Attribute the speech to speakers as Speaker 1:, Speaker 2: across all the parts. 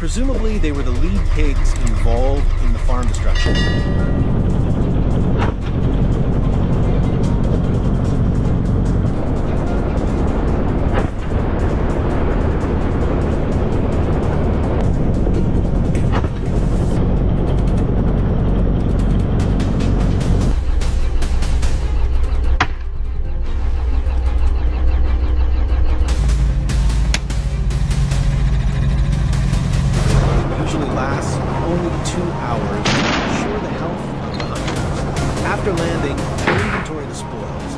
Speaker 1: Presumably, they were the lead pigs involved in the farm destruction. Lasts only 2 hours to ensure the health of the hunters. After landing, they inventory the spoils.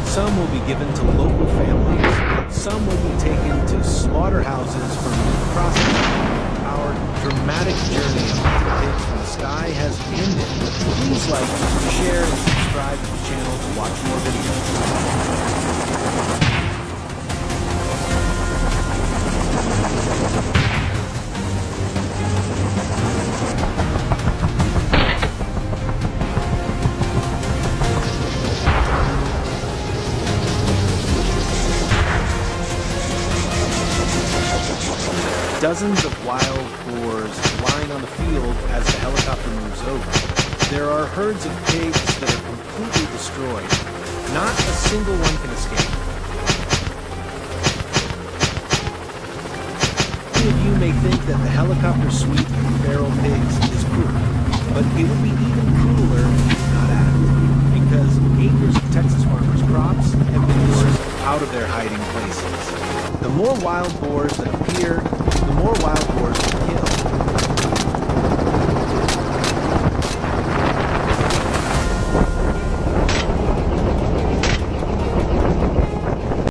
Speaker 1: Some will be given to local families, some will be taken to slaughterhouses for meat processing. Our dramatic journey of hunting pigs from the sky has ended. Please like, share, and subscribe to the channel to watch more videos. Dozens of wild boars lying on the field as the helicopter moves over. There are herds of pigs that are completely destroyed. Not a single one can escape. Many of you may think that the helicopter sweep of feral pigs is cruel, but it would be even crueler if it did not act, because acres of Texas farmers' crops have been forced out of their hiding places. The more wild boars that appear, the more wild boars